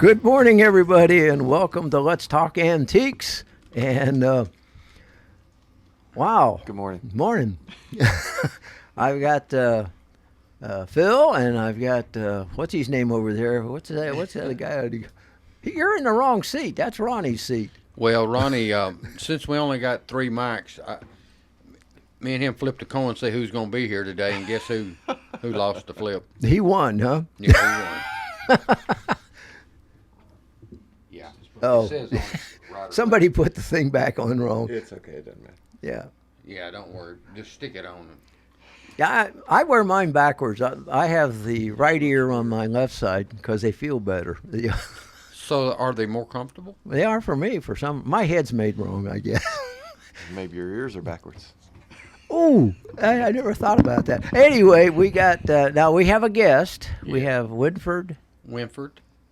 Good morning, everybody, and welcome to Let's Talk Antiques. And wow, Good morning. morning. I've got Phil, and I've got what's his name over there? What's that? What's the other guy? You're in the wrong seat. That's Ronnie's seat. Well, Ronnie, since we only got three mics, me and him flipped a coin and see who's going to be here today, and guess who lost the flip? He won, huh? Yeah, he won. Yeah. Oh, It says on it right somebody put the thing back on wrong. It's okay. It doesn't matter. Yeah. Yeah, don't worry. Just stick it on. Yeah, I wear mine backwards. I have the right ear on my left side because they feel better. So are they more comfortable? They are for me. For some, my head's made wrong, I guess. Maybe your ears are backwards. Ooh, I never thought about that. Anyway, we got now we have a guest. We have Winford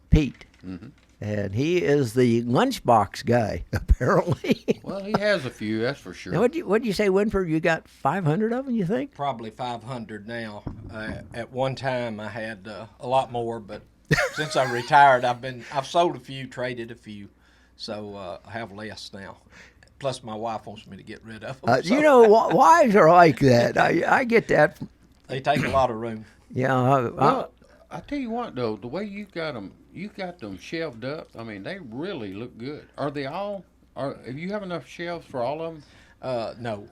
Pete, Mm-hmm. and he is the lunchbox guy apparently. Well, he has a few, that's for sure. Now, what'd you say, Winford? You got 500 of them? You think? Probably 500 now. At one time, I had a lot more, but since I retired, I've sold a few, traded a few, so I have less now. Plus, my wife wants me to get rid of them. You know, wives are like that. I get that. They take a lot of room. Yeah. Well, I tell you what, though, the way you got them shelved up. I mean, they really look good. Are they all? Do you have enough shelves for all of them? No.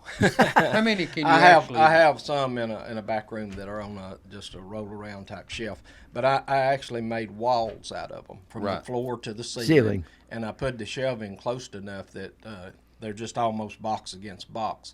How many can you I have actually? I have some in a back room that are on just a roll around type shelf, but I actually made walls out of them from Right. the floor to the Ceiling. and I put the shelving close enough that they're just almost box against box,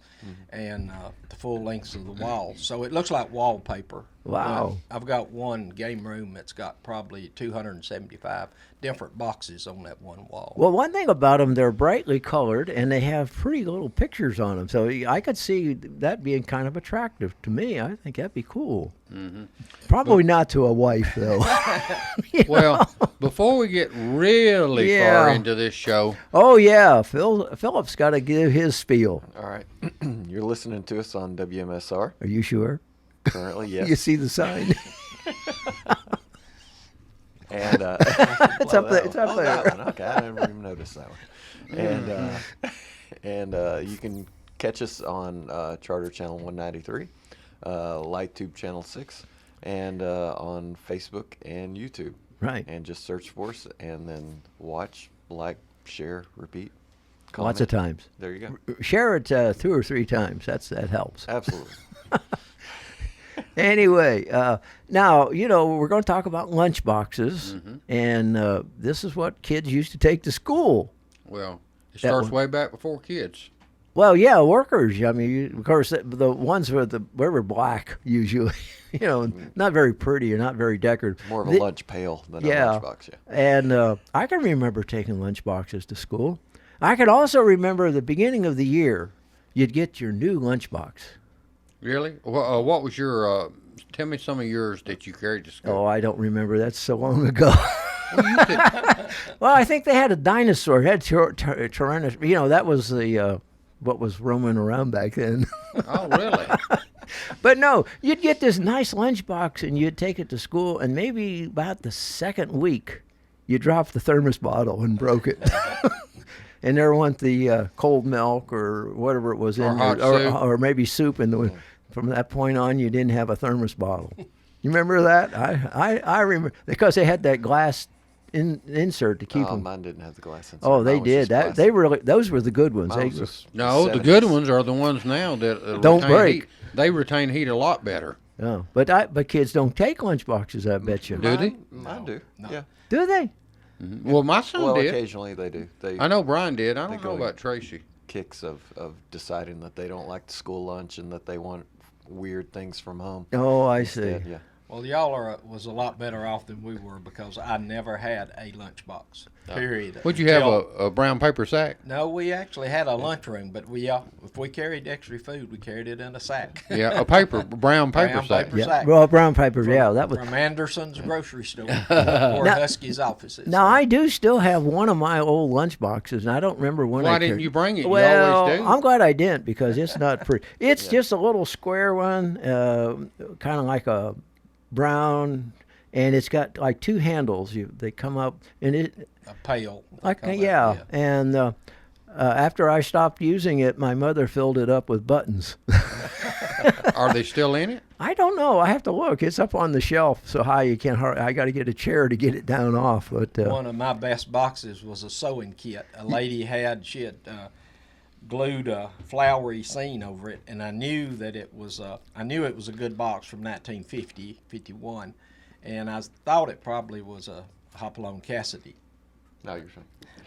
and the full lengths of the walls. So it looks like wallpaper. Wow. I've got one game room that's got probably 275 different boxes on that one wall. Well, one thing about them, they're brightly colored and they have pretty little pictures on them. So I could see that being kind of attractive to me. I think that'd be cool. Mm-hmm. Probably not to a wife, though. Well, before we get really Yeah. far into this show, Oh, yeah. Philip's got to give his spiel. All right. You're listening to us on WMSR. Are you sure? Currently, yes. You see the sign? And It's up there. It's up that there. one. Okay, I didn't even notice that one. And you can catch us on Charter Channel 193, LightTube Channel 6, and on Facebook and YouTube. Right. And just search for us, and then watch, like, share, repeat. Lots of comment. times. There you go. Share it 2 or 3 times. That helps. Absolutely. Anyway, now, we're going to talk about lunch boxes. Mm-hmm. And this is what kids used to take to school. well, it That starts one. way back before kids. Well, yeah, workers. I mean, of course, the ones with the were black usually. Not very pretty or not very decorative. More of a The- lunch pail than Yeah. a lunchbox, yeah. And I can remember taking lunch boxes to school. I could also remember the beginning of the year, you'd get your new lunchbox. Really? What was your? Tell me some of yours that you carried to school. Oh, I don't remember. That's so long ago. Well, you could, Well, I think they had a dinosaur. It had Tyrannosaurus. That was the what was roaming around back then. oh, really? But no, you'd get this nice lunchbox and you'd take it to school, and maybe about the second week, you dropped the thermos bottle and broke it. And there went the cold milk or whatever it was Or in hot there, soup. or maybe soup. And from that point on, you didn't have a thermos bottle. You remember that? I remember because they had that glass insert to keep Oh, them. mine didn't have the glass insert. Oh, they Mine was did. just That plastic. they really those were the good ones. Mine They was just No, the 70s. good ones are the ones now that Don't retain break. Heat. They retain heat a lot better. Oh, but kids don't take lunch boxes. I bet you. Do they? Mine do. No. Yeah. Do they? Well, my son Well, did. occasionally they do. They I know Brian did. I They don't know go- about Tracy. kicks of deciding that they don't like the school lunch and that they want weird things from home. Oh, I see. Instead, yeah. Well, y'all was a lot better off than we were because I never had a lunchbox. Period. Would you have Until- a brown paper sack? No, we actually had a lunchroom, but if we carried extra food, we carried it in a sack. Yeah, a brown paper Brown sack. paper Yeah. sack. Well, brown paper. Yeah, that was. From Anderson's grocery store or Husky's offices. Now I do still have one of my old lunch boxes, and I don't remember when. Why I didn't you bring it? You Well, always do. I'm glad I didn't because it's not pretty. It's just a little square one, kind of like a brown, and it's got like two handles. They come up, and it A pail. they like call that, yeah. And after I stopped using it, my mother filled it up with buttons. Are they still in it? I don't know. I have to look. It's up on the shelf so high you can't. I got to get a chair to get it down off. But One of my best boxes was a sewing kit. A lady she had glued a flowery scene over it, and I knew that it was a good box from 1950, 51, and I thought it probably was a Hopalong Cassidy. No, you're fine.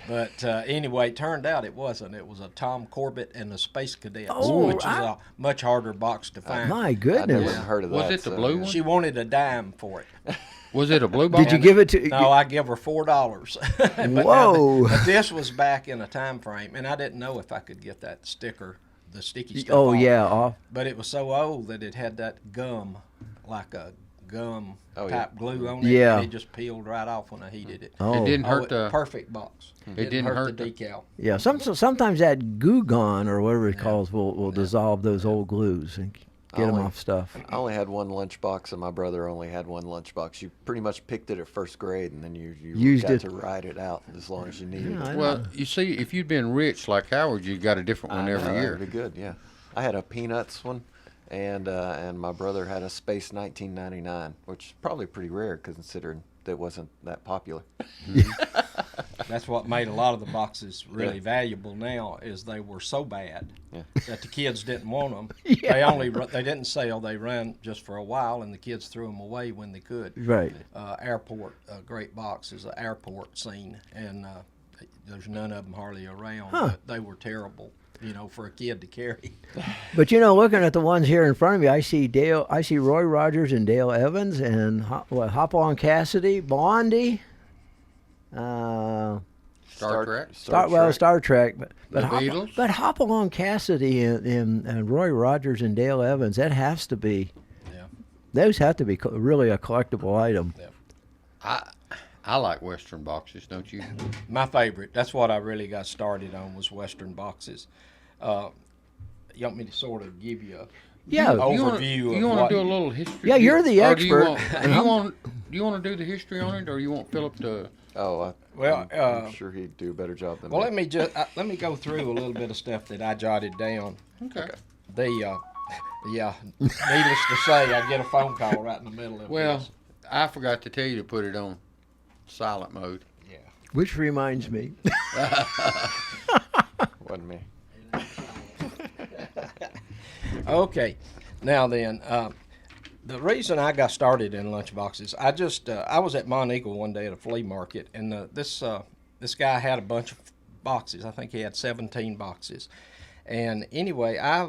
But anyway, it turned out it wasn't. It was a Tom Corbett and the Space Cadets, Oh, which is a much harder box to find. my I goodness. never heard of Was that. it the blue one? She wanted a dime for it. Was it a blue box? Did you give it to? No, I give her $4. Whoa. But this was back in a time frame, and I didn't know if I could get that sticker, the sticky stuff. Oh off. yeah, off. But it was so old that it had that gum, like a gum Oh, type yeah. glue on it. Yeah. And it just peeled right off when I heated it. Oh, It didn't hurt the. Perfect box. It didn't hurt the the- decal. yeah. Sometimes that Goo Gone or whatever it calls will dissolve those old glues and get them Only- off stuff. I only had one lunchbox, and my brother only had one lunchbox. You pretty much picked it at first grade, and then you Used got it. to ride it out as long as you needed. Yeah, I Well, you see, if you'd been rich like Howard, you got a different one every year. That'd be good. Yeah, I had a Peanuts one, and my brother had a Space 1999, which is probably pretty rare considering that wasn't that popular. That's what made a lot of the boxes really Yeah. valuable now is they were so bad Yeah. that the kids didn't want them. Yeah. They didn't sell. They ran just for a while, and the kids threw them away when they could. Right. Airport, a great box is an airport scene, and there's none of them hardly around. Huh. But they were terrible, for a kid to carry. But looking at the ones here in front of me, I see Roy Rogers and Dale Evans and Hopalong Cassidy, Blondie. Star Trek. Star Trek, but The Beatles? but Hopalong Cassidy and Roy Rogers and Dale Evans, that has to be. Yeah. Those have to be really a collectible item. I like Western boxes, don't you? My favorite. That's what I really got started on was Western boxes. You want me to sort of give you a Yeah. overview You of want what to do a little history? Yeah, you're the Or do you expert. want- do you want to do the history on it, or you want Philip to? Oh, Well, I'm sure he'd do a better job than Well, me. let me go through a little bit of stuff that I jotted down. Okay. Yeah, needless to say, I get a phone call right in the middle of Well, this. I forgot to tell you to put it on silent mode. Yeah. Which reminds me. Wasn't me. Okay, now then, the reason I got started in lunchboxes, I was at Mont Eagle one day at a flea market, and this guy had a bunch of boxes. I think he had 17 boxes, and anyway, I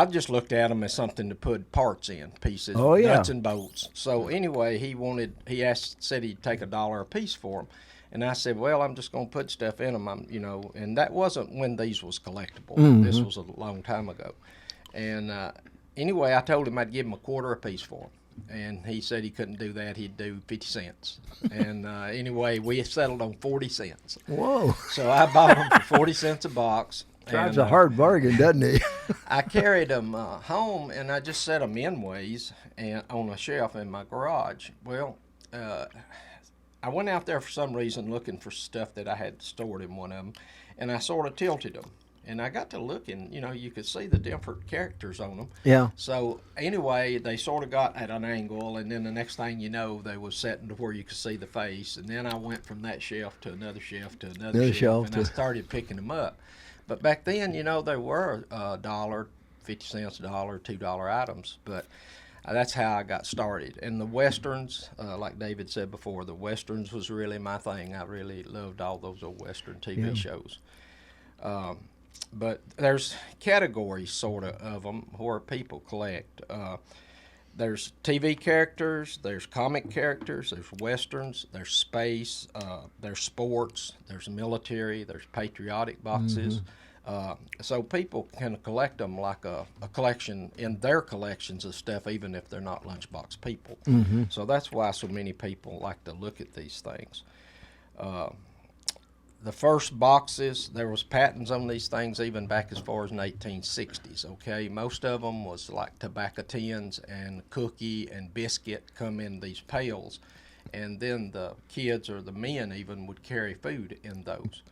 just looked at them as something to put parts in, pieces, Oh, yeah. nuts and bolts. So anyway, said he'd take $1 a piece for them. And I said, well, I'm just going to put stuff in them, and that wasn't when these was collectible. This was a long time ago. And anyway, I told him I'd give him $0.25 a piece for them. And he said he couldn't do that. He'd do 50 cents. And anyway, we settled on 40 cents. Whoa. So I bought them for 40 cents a box. Drives and, a hard bargain, doesn't he? I carried them home, and I just set them in ways and on a shelf in my garage. Well, I went out there for some reason looking for stuff that I had stored in one of them, and I sort of tilted them. And I got to looking, you could see the different characters on them. Yeah. So anyway, they sort of got at an angle, and then the next thing you know, they was setting to where you could see the face. And then I went from that shelf to another shelf to another shelf, and I started picking them up. But back then, they were $1, 50 cents, $1, $2 items. But that's how I got started. And the Westerns, like David said before, the Westerns was really my thing. I really loved all those old Western TV shows. But there's categories sort of them where people collect. There's TV characters, there's comic characters, there's Westerns, there's space, there's sports, there's military, there's patriotic boxes. So people can collect them like a collection in their collections of stuff, even if they're not lunchbox people. So that's why so many people like to look at these things. the first boxes, there was patents on these things even back as far as in the 1860s, okay? Most of them was like tobacco tins and cookie and biscuit come in these pails. And then the kids or the men even would carry food in those.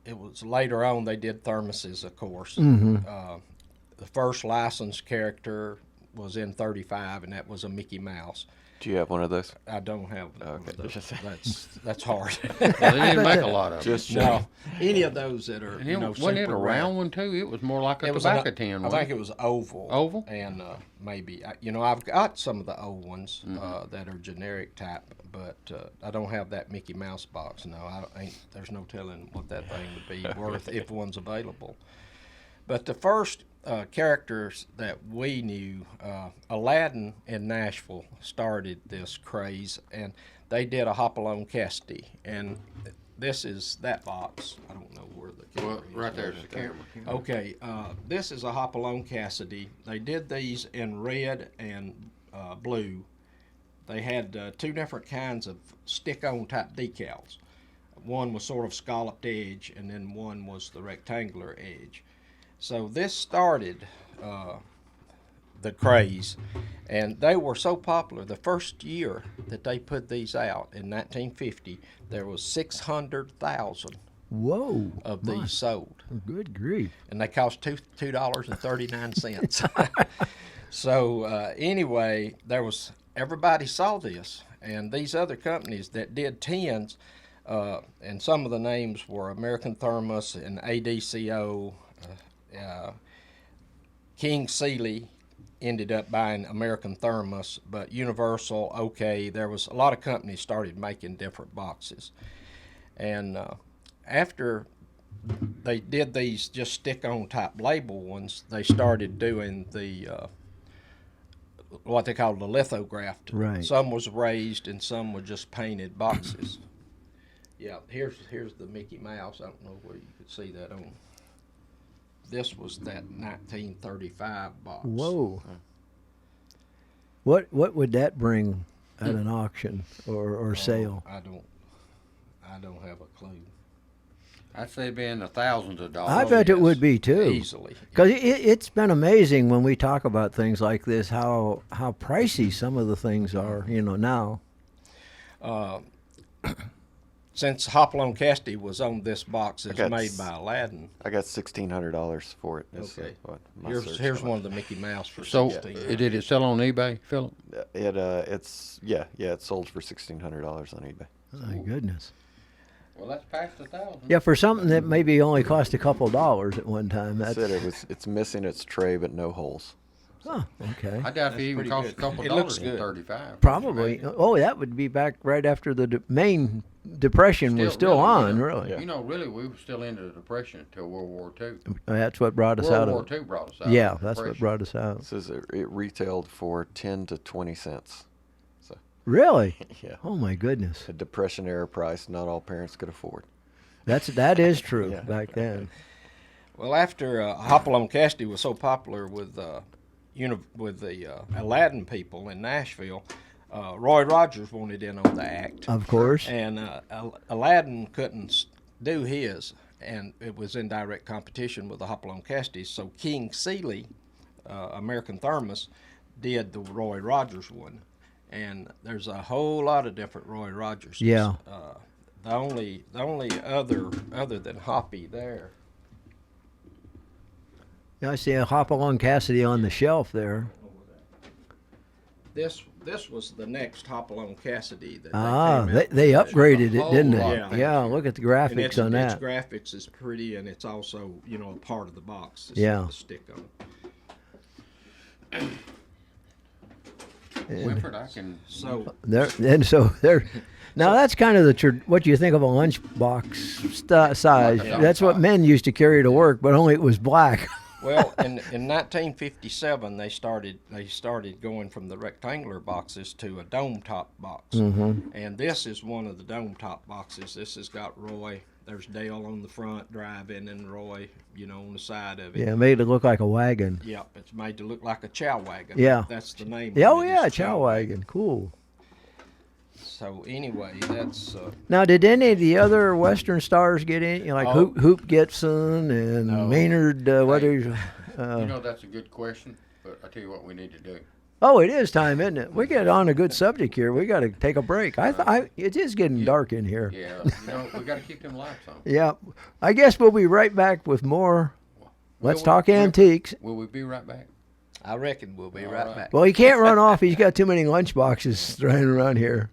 It was later on they did thermoses, of course. The first licensed character was in 35, and that was a Mickey Mouse. Do you have one of those? I don't have Okay. that's hard. Well, they didn't make a lot of them. Just No, any of those that are And super wasn't it a rare. round one too? It was more like a It was tobacco tin. I wasn't think it? it was oval. Oval? And maybe I've got some of the old ones that are generic type, but I don't have that Mickey Mouse box. No, there's no telling what that thing would be worth if one's available. But the first characters that we knew, Aladdin in Nashville started this craze, and they did a Hopalong Cassidy, and this is that box. I don't know where the camera Well, is. right there's the camera. Okay, this is a Hopalong Cassidy. They did these in red and blue. They had two different kinds of stick-on type decals. One was sort of scalloped edge, and then one was the rectangular edge. So this started the craze, and they were so popular. The first year that they put these out in 1950, there was 600,000 Whoa. of my, these sold, Good grief. and they cost $2.39. So anyway, everybody saw this, and these other companies that did tins, and some of the names were American Thermos and ADCO. King Sealy ended up buying American Thermos, but Universal, OK, there was a lot of companies started making different boxes. And after they did these just stick-on type label ones, they started doing the what they call the lithographed. Right. Some was raised and some were just painted boxes. Yeah, here's the Mickey Mouse. I don't know where you could see that on. This was that 1935 box. Whoa. What would that bring at an auction or sale? I don't have a clue. I'd say it'd be in the thousands of dollars. I bet it yes. would be too. Easily. Because it's been amazing when we talk about things like this, how pricey some of the things are, now. Since Hopalong Cassidy was on this box, it's got made by Aladdin. I got $1,600 for it. That's, Okay. my search Here's on it. one of the Mickey Mouse for So, 16. did it sell on eBay, Philip? It sold for $1,600 on eBay. My goodness. Well, that's past 1,000. Yeah, for something that maybe only cost a couple dollars at one time. That's It's missing its tray but no holes. oh, okay. I doubt if That's it even pretty cost good. a couple It dollars looks in good. 35. Probably. Oh, that would be back right after the main depression was still really, on. yeah. Really, You know, really, we were still into the Depression until World War II. that's what brought us World out War of II brought us out. Yeah, of the that's what Depression. brought us out. It says it retailed for 10 to 20 cents. Really? Yeah. Oh my goodness. A Depression era price not all parents could afford. That is true Yeah. back then. Well, after Hopalong Cassidy was so popular with the Aladdin people in Nashville, Roy Rogers wanted in on the act. Of course. And Aladdin couldn't do his, and it was in direct competition with the Hopalong Cassidy. So King Sealy, American Thermos, did the Roy Rogers one. And there's a whole lot of different Roy Rogerses. Yeah. The only other than Hoppy there. Yeah, I see a Hopalong Cassidy on the shelf there. This was the next Hopalong Cassidy that Ah, they came out they with. upgraded it, whole didn't lot they? of Yeah, things look at the And graphics on its that. graphics is pretty, and it's also a part of the box. It's Yeah. the stick on. Winford, I can. So There. Now that's kind of what you think of a lunchbox size. Like a That's what lunchbox. men used to carry to work, but only it was black. well, in 1957 they started going from the rectangular boxes to a dome top box, and this is one of the dome top boxes. This has got Roy. There's Dale on the front driving, and Roy, on the side of it. Yeah, made it look like a wagon. Yep, it's made to look like a chow wagon. Yeah. That's the name. Yeah, of oh it, yeah, is chow wagon. Cool. So anyway, that's Now, did any of the other Western stars get in? Like Oh. Hoop Gibson and No. Maynard, whether you know, that's a good question, but I tell you what we need to do. Oh, it is time, isn't it? We get on a good subject here. We got to take a break. It is getting dark in here. Yeah, you know, we got to keep them lights on. Yeah, I guess we'll be right back with more. Let's talk antiques. Will we be right back? I reckon we'll be right back. Well, he can't run off. He's got too many lunch boxes running around here.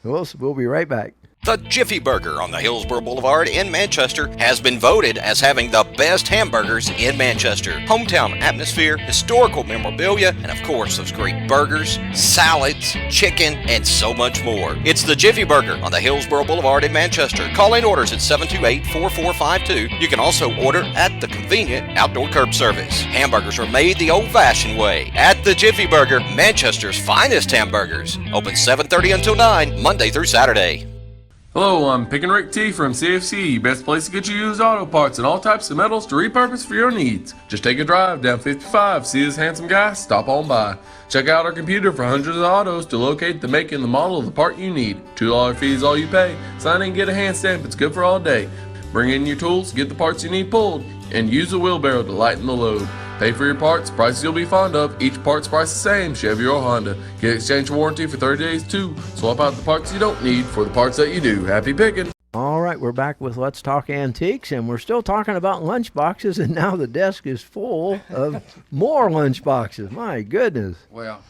We'll be right back. The Jiffy Burger on the Hillsborough Boulevard in Manchester has been voted as having the best hamburgers in Manchester. Hometown atmosphere, historical memorabilia, and of course those great burgers, salads, chicken, and so much more. It's the Jiffy Burger on the Hillsborough Boulevard in Manchester. Call in orders at 728-4452. You can also order at the convenient outdoor curb service. Hamburgers are made the old-fashioned way at the Jiffy Burger, Manchester's finest hamburgers. Open 7:30 until 9, Monday through Saturday. Hello, I'm Pick and Rick T from CFC, best place to get you used auto parts and all types of metals to repurpose for your needs. Just take a drive down 55, see this handsome guy, stop on by. Check out our computer for hundreds of autos to locate the make and the model of the part you need. $2 fee is all you pay. Sign in and get a hand stamp, it's good for all day. Bring in your tools, get the parts you need pulled, and use a wheelbarrow to lighten the load. Pay for your parts, prices you'll be fond of. Each part's price the same, Chevy or Honda. Get exchange warranty for 30 days too. Swap out the parts you don't need for the parts that you do. Happy picking. All right, we're back with Let's Talk Antiques, and we're still talking about lunch boxes, and now the desk is full of more lunch boxes. My goodness. Well,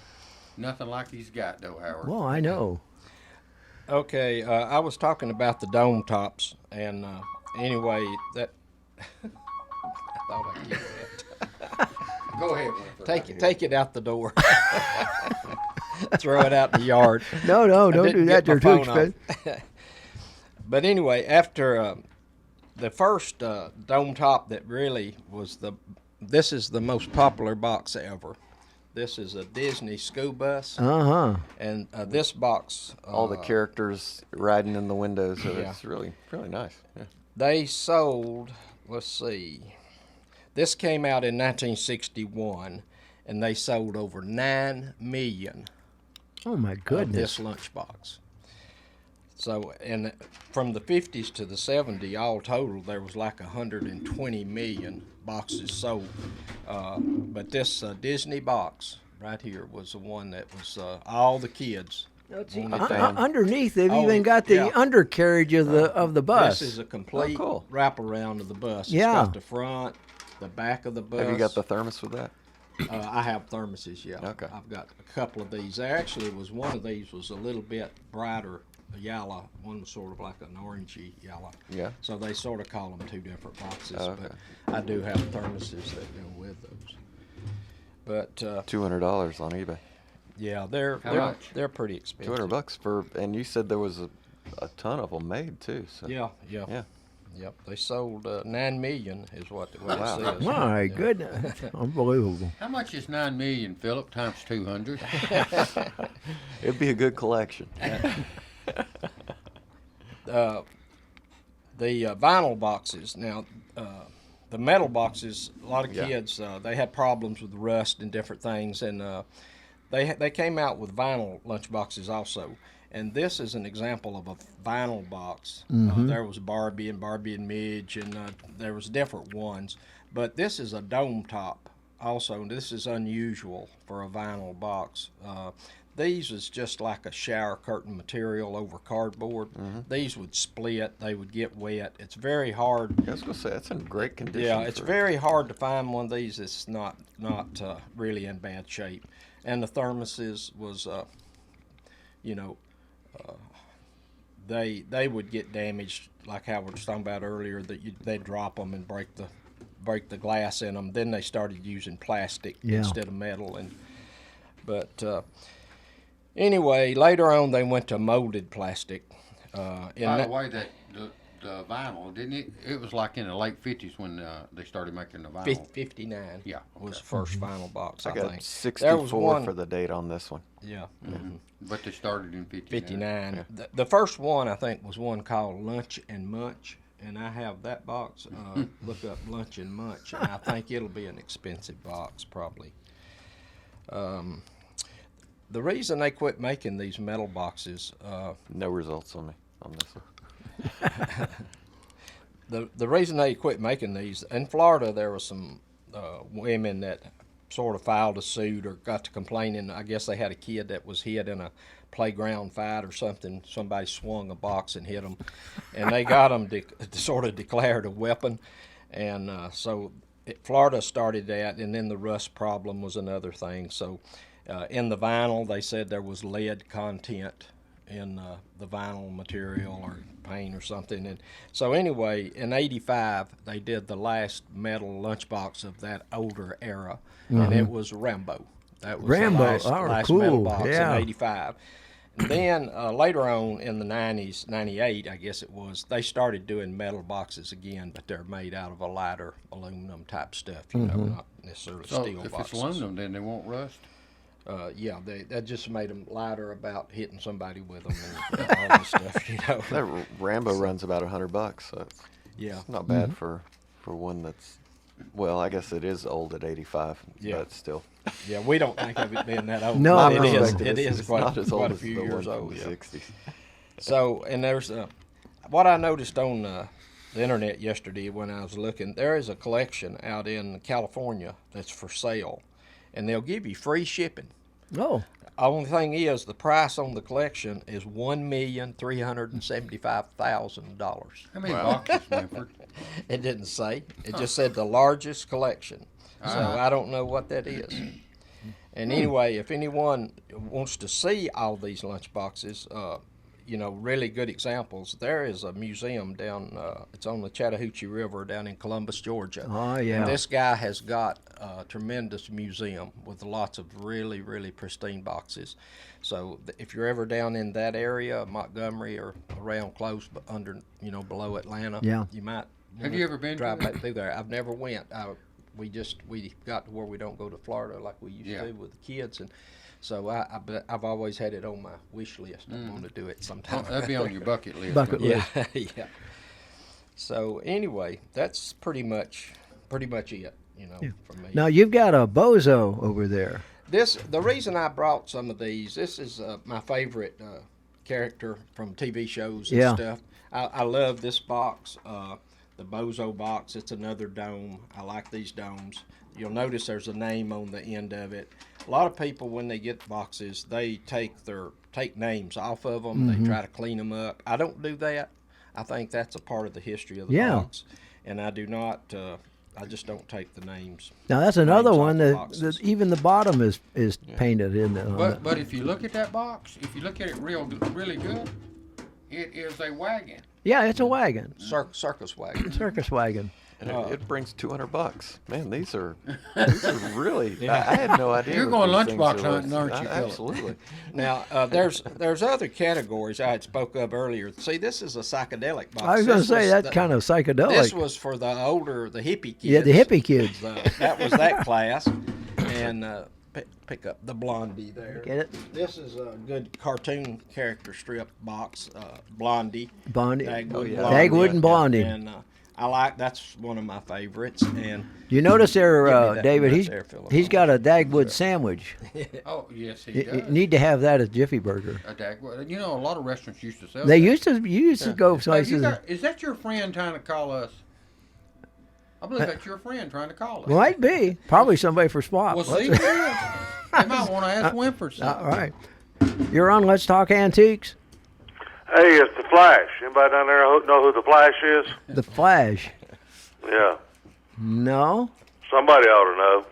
nothing like he's got, though, Howard. Well, I know. Okay, I was talking about the dome tops, and anyway, that I thought I'd get that. Go ahead, Winford. Take it out the door. Throw it out in the yard. No, don't do that. They're too expensive. But anyway, after the first dome top that really was this is the most popular box ever. This is a Disney school bus. Uh-huh. And this box. All the characters riding in the windows. So Yeah. It's really, really nice. Yeah. They sold, let's see, this came out in 1961, and they sold over 9 million Oh, my of goodness. this lunchbox. So, and from the 50s to the 70s, all total, there was like 120 million boxes sold. But this Disney box right here was the one that was all the kids. wanted that. Underneath, they've Oh, even got the yeah. undercarriage of the bus. This is a complete cool. wraparound of the bus. Yeah. It's got the front, the back of the bus. Have you got the thermos with that? I have thermoses, yeah. Okay. I've got a couple of these. There actually was one of these was a little bit brighter yellow. One was sort of like an orangey yellow. Yeah. So they sort of call them two different boxes. Okay. But I do have thermoses that go with those. But $200 on eBay. yeah, How much? they're pretty expensive. $200 for, and you said there was a ton of them made too. So. Yeah. Yeah. Yep, they sold 9 million is what Wow. it says. My Yeah. goodness. Unbelievable. How much is 9 million, Philip, times 200? It'd be a good collection. The vinyl boxes. Now, the metal boxes. A lot of Yeah. kids they had problems with rust and different things, and they came out with vinyl lunch boxes also. And this is an example of a vinyl box. There was Barbie and Midge, and there was different ones. But this is a dome top also. And this is unusual for a vinyl box. These is just like a shower curtain material over cardboard. These would split. They would get wet. It's very hard. I was gonna say that's in great condition. Yeah, it's very hard to find one of these that's not really in bad shape. And the thermoses was, they would get damaged, like Howard was talking about earlier, that they'd drop them and break the glass in them. Then they started using plastic instead of metal. But anyway, later on they went to molded plastic. By the way, the vinyl, didn't it? It was like in the late 50s when they started making the vinyl. 59 Yeah, was the first vinyl box, I I got think. 64 for the date on this one. Yeah. But they started in 59. 59. The first one, I think, was one called Lunch and Munch, and I have that box. Look up Lunch and Munch, and I think it'll be an expensive box, probably. The reason they quit making these metal boxes, No results on me on this one. the reason they quit making these in Florida, there were some women that sort of filed a suit or got to complaining. I guess they had a kid that was hit in a playground fight or something. Somebody swung a box and hit them, and they got them sort of declared a weapon. And Florida started that, and then the rust problem was another thing. So in the vinyl, they said there was lead content in the vinyl material or paint or something. And so anyway, in '85, they did the last metal lunchbox of that older era, and it was Rambo. That was Rambo. the last Cool. metal box Yeah. in '85. And then later on in the '90s, '98, I guess it was, they started doing metal boxes again, but they're made out of a lighter aluminum type stuff, you know, not necessarily So steel if boxes. it's aluminum, then they won't rust. Yeah, that just made them lighter about hitting somebody with them and all this stuff, you know. That Rambo runs about $100, so it's Yeah. not bad for one that's. Well, I guess it is old at 85, Yeah. but still. Yeah, we don't think of it being that old. No, but no. it is. Perspective, It it's is quite, not as old quite a as few the years one from old. the Yeah. 60s. So, and there's what I noticed on the internet yesterday when I was looking. There is a collection out in California that's for sale, and they'll give you free shipping. Oh, Only thing is, the price on the collection is $1,375,000. How many boxes, Winford? It didn't say. It just said the largest collection. So I don't know what that is. And anyway, if anyone wants to see all these lunchboxes, you know, really good examples, there is a museum down, it's on the Chattahoochee River down in Columbus, Georgia. Oh, yeah. And this guy has got a tremendous museum with lots of really, really pristine boxes. So if you're ever down in that area, Montgomery or around close, but under, you know, below Atlanta, Yeah. you might Have you ever been drive to it? back through there. I've never went. We got to where we don't go to Florida like we used Yeah. to with the kids, and so I've always had it on my wish list. I want to do it sometime. That'd be on your bucket list. Bucket wouldn't yeah, yeah. So anyway, that's pretty much it. You know, for me. now you've got a bozo over there. The reason I brought some of these, this is my favorite character from TV shows and Yeah. stuff. I love this box, the Bozo box. It's another dome. I like these domes. You'll notice there's a name on the end of it. A lot of people, when they get boxes, they take names off of them. They try to clean them up. I don't do that. I think that's a part of the history of the Yeah. box, and I do not. I just don't take the names. Now that's another Names one off the that boxes. even the bottom is painted in. But if you look at that box, if you look at it really good, it is a wagon. Yeah, it's a wagon, Circus wagon. circus wagon. And it brings $200. Man, these are really. I had no idea. You're what going these lunchbox things are hunting, aren't you, Philip? Absolutely. Now, there's other categories I had spoke of earlier. See, this is a psychedelic box. I was going to This say that's the- kind of psychedelic. This was for the hippie kids. Yeah, the hippie kids. That was that class. And pick up the Blondie there. Get it? This is a good cartoon character strip box, Blondie. Blondie. Dagwood, yeah. Dagwood and Blondie. And that's one of my favorites. And You notice there, Give me that David? right He's there, Philip. he's got a Dagwood sandwich. Oh, yes, he You does. need to have that at Jiffy Burger. A Dagwood. You know, a lot of restaurants used to sell They that. you used to go Have you places. is that your friend trying to call us? I believe that's your friend trying to call us. Might be probably somebody for Spot. Well, see, they might want to ask Winford something. All right, you're on. Let's talk antiques. Hey, it's the Flash. Anybody down there know who the Flash is? The Flash. Yeah, No, somebody ought to know.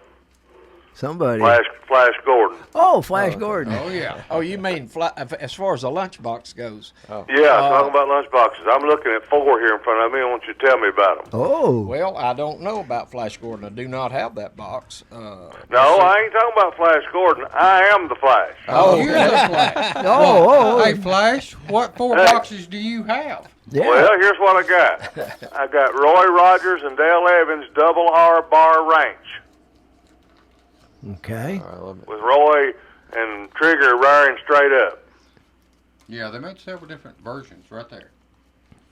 somebody. Flash Gordon. Oh, Flash Gordon. Oh, yeah. oh, you mean as far as the lunchbox goes? Yeah, talking about lunchboxes. I'm looking at 4 here in front of me. I want you to tell me about them. Oh, Well, I don't know about Flash Gordon. I do not have that box. No, I ain't talking about Flash Gordon. I am the Flash. Oh, you're the Flash. oh, Hey, Flash, what 4 boxes do you have? yeah. Well, here's what I got. I got Roy Rogers and Dale Evans double R bar range Okay. All right, let me- with Roy and Trigger rearing straight up. Yeah, they made several different versions right there.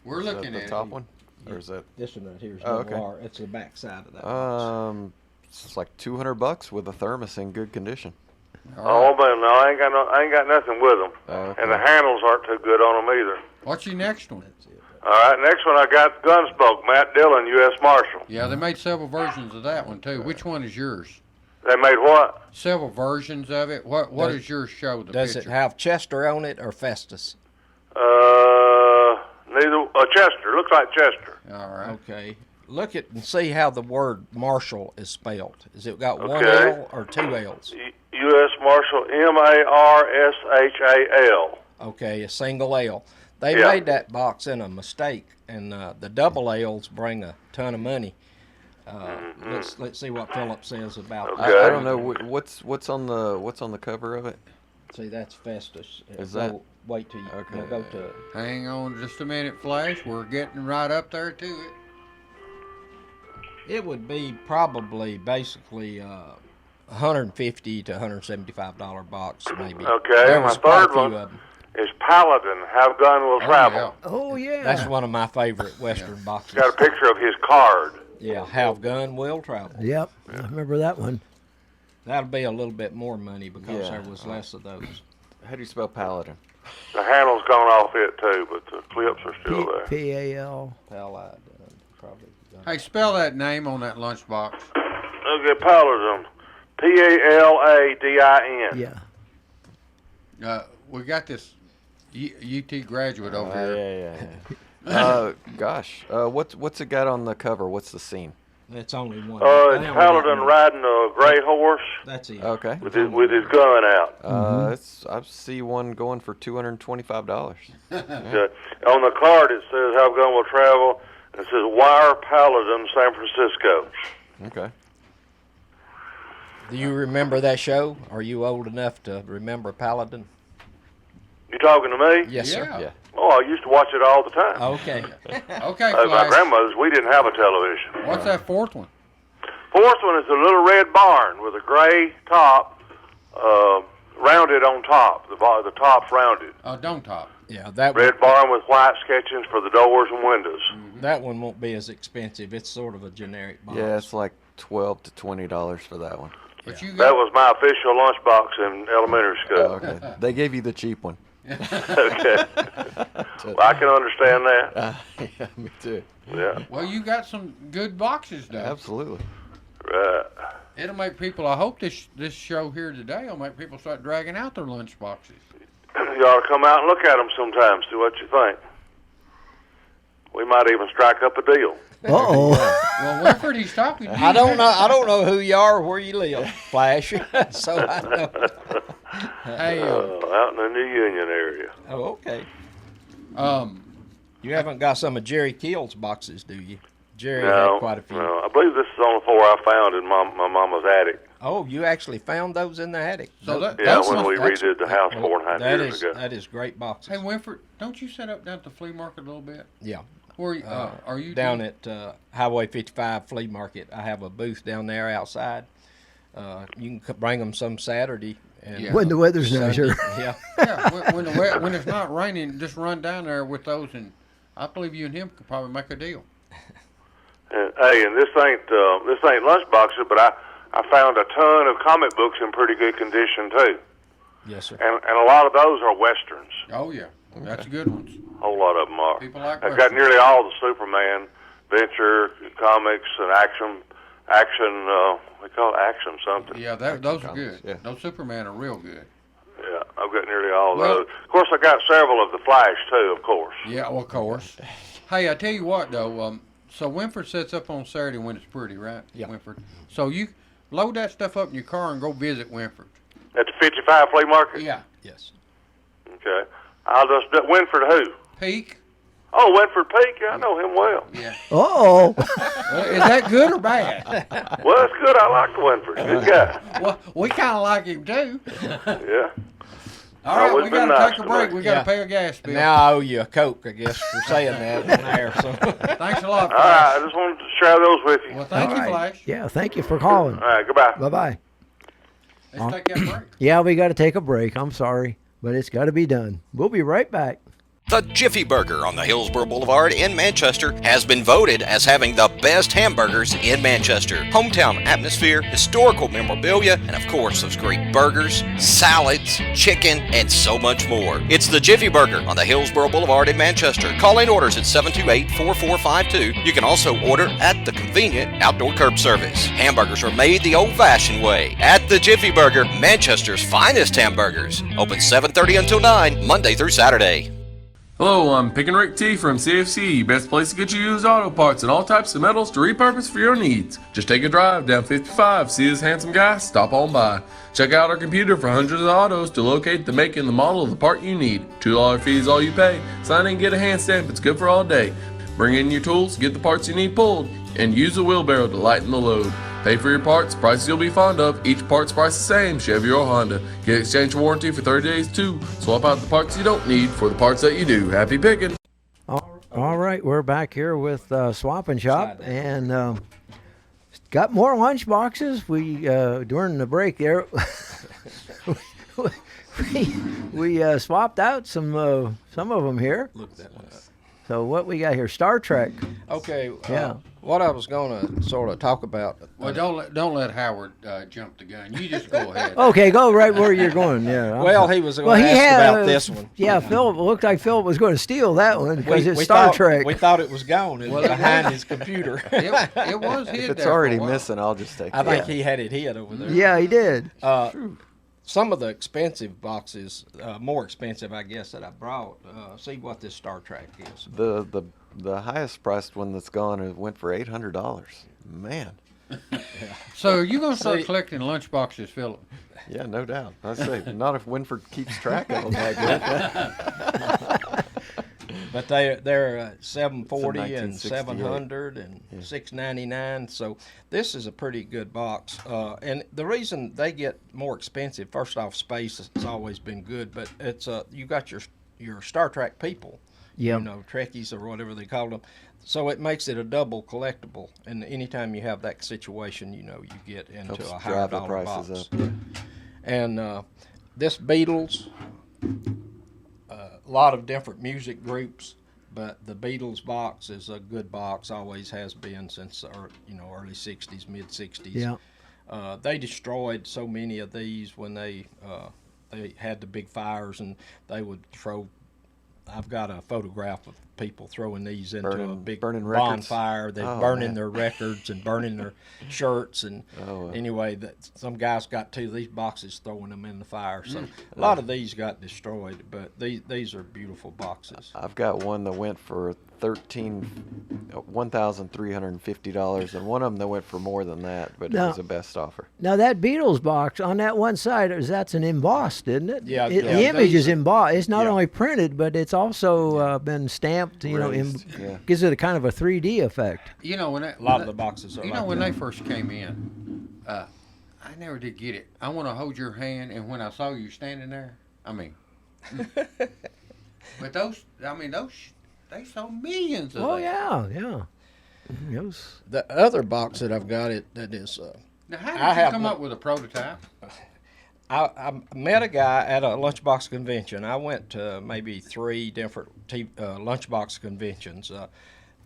We're is that looking the at top it. one, or is that? This one right here is Oh, double okay. R. It's the back side of that box. It's like $200 with a thermos in good condition. Oh, but no, I ain't got nothing with them, Okay. and the handles aren't too good on them either. What's your next one? All right, next one I got Gunsmoke, Matt Dillon, U.S. Marshal. Yeah, they made several versions of that one too. Which one is yours? They made what? Several versions of it. What does yours show? The Does picture? it have Chester on it or Festus? Neither. Chester. Looks like Chester. All right. Okay. Look at and see how the word Marshall is spelled. Has it got one Okay. L or two L's? U.S. Marshal, M-A-R-S-H-A-L. Okay, a single L. They Yeah. made that box in a mistake, and the double L's bring a ton of money. Let's see what Philip says about Okay. I don't know what's on the cover of it. See, that's Festus. Is that- Wait till you Okay. go to it. Hang on just a minute, Flash. We're getting right up there to it. It would be probably basically $150 to $175 box, maybe. Okay, There my was quite a third few one. of them. Is Paladin, Have Gun Will Travel. Oh yeah. That's one of my favorite Western boxes. Got a picture of his card. Yeah, Have Gun Will Travel. Yep. I remember that one. That'll be a little bit more money because Yeah. there was less of those. How do you spell Paladin? The handle's gone off it too, but the clips are still there. P-A-L. Paladin, probably. Hey, spell that name on that lunchbox. Okay, Paladin. P-A-L-A-D-I-N. Yeah. We got this UT graduate over here. Yeah. Gosh, what's it got on the cover? What's the scene? That's only one. It's Paladin riding a gray horse That's it. Okay. with his gun out. I see one going for $225. Okay. On the card it says Have Gun Will Travel. And it says Wire Paladin, San Francisco. Okay. Do you remember that show? Are you old enough to remember Paladin? You talking to me? Yes, sir. Yeah. Yeah. Oh, I used to watch it all the time. Okay. Okay, My Flash. grandmother's, we didn't have a television. What's that fourth one? Fourth one is a little red barn with a gray top, rounded on top. The top's rounded. Dome top. Yeah, that Red barn with white sketchings for the doors and windows. that one won't be as expensive. It's sort of a generic box. Yeah, it's like $12 to $20 for that one. But you That got was my official lunchbox in elementary school. Okay. They gave you the cheap one. Okay. Well, I can understand that. Yeah, me too. Yeah. well, you got some good boxes, though. Absolutely. Right. It'll make people. I hope this show here today will make people start dragging out their lunch boxes. You ought to come out and look at them sometime, see what you think. We might even strike up a deal. Uh-oh. Well, Winford, he's talking to you. I don't know who you are or where you live, Flash. So I know. Hey, Out in the New Union area. Oh, okay. um, You haven't got some of Jerry Keel's boxes, do you? Jerry No, had quite a few. no. I believe this is on the four I found in my mama's attic. Oh, you actually found those in the attic? so that, Yeah, that's when we that's- redid the house 4.5 That years is ago. that is great boxes. Hey, Winford, don't you set up down at the flea market a little bit? Yeah. Where are you Down doing- at Highway 55 Flea Market. I have a booth down there outside. You can bring them some Saturday. And Yeah. When the weather's Sunday. nicer. Yeah. Yeah, when it's not raining, just run down there with those, and I believe you and him could probably make a deal. And, hey, and this ain't lunchboxes, but I found a ton of comic books in pretty good condition too, Yes, sir. and a lot of those are westerns. Oh yeah, that's good ones. A whole lot of them are. People like I've got westerns. nearly all the Superman, Venture, comics, and action. We call it action something. Yeah, those are comics, good. yeah. Those Superman are real good. Yeah, I've got nearly all Well- those. Of course, I got several of the Flash too. Of course. Yeah, well, of course. Hey, I tell you what though, so Winford sets up on Saturday when it's pretty, right? Yeah. Winford. So you load that stuff up in your car and go visit Winford. At the 55 flea market. Yeah. Yes. Okay. I'll just Winford who? Peak. Oh, Winford Peak. I know him well. Yeah. Uh-oh. Well, is that good or bad? Well, that's good. I like Winford. Good guy. Well, we kind of like him too. Yeah. All right, it's we been got to nice take a to break. me. We got to Yeah. pay a gas bill. Now I owe you a Coke, I guess, for saying that on air. So. Thanks a lot, All right. Flash. I just wanted to share those with you. Well, thank All you, right. Flash. Yeah, thank you for calling. All right. Goodbye. Bye-bye. Let's take that break. Yeah, we got to take a break. I'm sorry, but it's got to be done. We'll be right back. The Jiffy Burger on the Hillsborough Boulevard in Manchester has been voted as having the best hamburgers in Manchester. Hometown atmosphere, historical memorabilia, and of course those great burgers, salads, chicken, and so much more. It's the Jiffy Burger on the Hillsborough Boulevard in Manchester. Call in orders at 728-4452. You can also order at the convenient outdoor curb service. Hamburgers are made the old-fashioned way at the Jiffy Burger, Manchester's finest hamburgers. Open 7:30 until 9, Monday through Saturday. Hello, I'm Pickin' Rick T from CFC, best place to get you used auto parts and all types of metals to repurpose for your needs. Just take a drive down 55, see this handsome guy, stop on by. Check out our computer for hundreds of autos to locate the make and the model of the part you need. $2 fee is all you pay. Sign in and get a hand stamp, it's good for all day. Bring in your tools, get the parts you need pulled, and use a wheelbarrow to lighten the load. Pay for your parts, prices you'll be fond of. Each part's price the same, Chevy or Honda. Get exchange warranty for 30 days too. Swap out the parts you don't need for the parts that you do. Happy picking. All right, we're back here with Swap and Shop, and got more lunch boxes. We during the break there, we swapped out some of them here. Look that one up. So what we got here? Star Trek. Okay. Yeah. What I was going to sort of talk about. Well, don't let Howard jump the gun. You just go ahead. Okay, go right where you're going. Yeah. Well, he was going to ask about this one. Yeah, Philip looked like Philip was going to steal that one because it's Star Trek. We thought it was gone. It was behind his computer. It was hid. If it's there already for a while. missing, I'll just take it. I think he had it hid over there. Yeah, he did. Some of the expensive boxes, more expensive, I guess, that I brought. See what this Star Trek is. The highest priced one that's gone went for $800. Man. So are you going to start collecting lunch boxes, Philip? Yeah, no doubt. I say not if Winford keeps track of them that good. But they're 740 and 1968. 700 and 699. So this is a pretty good box. And the reason they get more expensive, first off, space has always been good, but it's you got your Star Trek people. Yeah. You know, Trekkies or whatever they call them. So it makes it a double collectible. And anytime you have that situation, you know, you get into Helps a higher drive the dollar prices box. up. And this Beatles, a lot of different music groups, but the Beatles box is a good box, always has been since early 60s, mid 60s. Yeah. They destroyed so many of these when they had the big fires, and they would throw. I've got a photograph of people throwing these into a big burning records. bonfire. They're Oh, burning man. their records and burning their shirts. And anyway, some guys got two of these boxes, throwing them in the fire. So a lot of these got destroyed, but these are beautiful boxes. I've got one that went for $1,350, and one of them that went for more than that, but it was the best offer. Now that Beatles box on that one side, that's an embossed, isn't it? Yeah, The image is embossed. It's not yeah. only printed, but it's also been stamped. You know, Raised, yeah. gives it a kind of a 3D effect. You know, when A lot of the boxes are You like know, when that. they first came in, I never did get it. I want to hold your hand, and when I saw you standing there, I mean, but they sold millions of Oh them. yeah. Yes. The other box that I've got that is. Now, how I did you have come no- up with a prototype? I met a guy at a lunchbox convention. I went to maybe 3 different lunchbox conventions.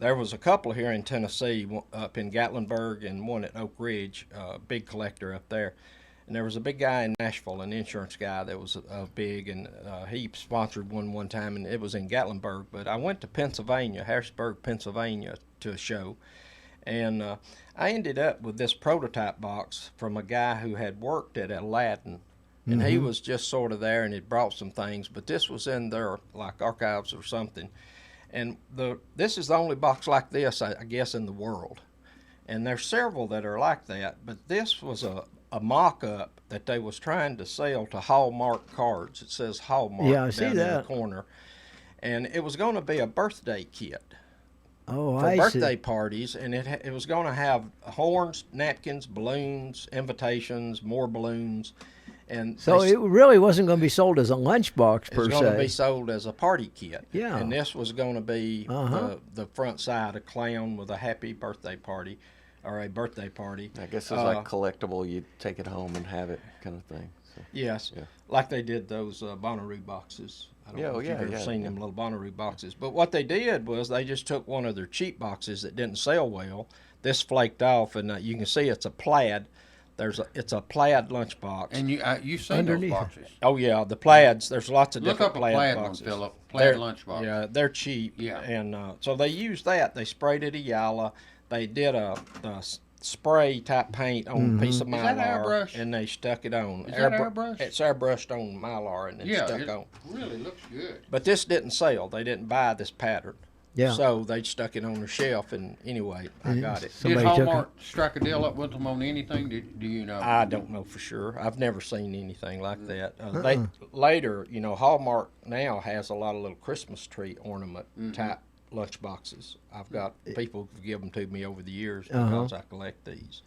There was a couple here in Tennessee, up in Gatlinburg and one at Oak Ridge, big collector up there. And there was a big guy in Nashville, an insurance guy that was big, and he sponsored one time, and it was in Gatlinburg. But I went to Pennsylvania, Harrisburg, Pennsylvania, to a show. And I ended up with this prototype box from a guy who had worked at Aladdin. And he was just sort of there, and had brought some things, but this was in their like archives or something. And this is the only box like this, I guess, in the world. And there's several that are like that, but this was a mock-up that they was trying to sell to Hallmark cards. It says Hallmark Yeah, I see down in that. the corner. And it was going to be a birthday kit Oh, for I birthday see. parties, and it was going to have horns, napkins, balloons, invitations, more balloons. And So they it really wasn't going to be sold as a lunchbox it per was going to be se. sold as a party kit. Yeah. And this was going to be Uh-huh. the front side, a clown with a happy birthday party. or a birthday party. I guess it's like collectible. You take it home and have it, kind of thing. So. Yes, Yeah. like they did those Bonnaroo boxes. I don't know if you've ever seen them little Bonnaroo boxes. But what they did was they just took one of their cheap boxes that didn't sell well. This flaked off, and you can see it's a plaid. It's a plaid lunchbox. And you seen Underneath. those boxes? Oh yeah, the plaids. There's lots of Look different up a plaid plaid boxes. one, Philip. Plaid They're- lunchbox. Yeah, they're cheap. Yeah. And so they used that. They sprayed it a yellow. They did a spray type paint on a piece of mylar, Is that airbrush? and they stuck it on. Is that airbrush? It's airbrushed on mylar and then Yeah, stuck it on. really looks good. But this didn't sell. They didn't buy this pattern. Yeah. So they stuck it on the shelf, and anyway, I got it. Did Somebody took Hallmark strike a deal up with them on anything? Do you know? I don't know for sure. I've never seen anything like that. They later, Hallmark now has a lot of little Christmas tree ornament type lunch boxes. I've got people who've given them to me over the years because I collect these.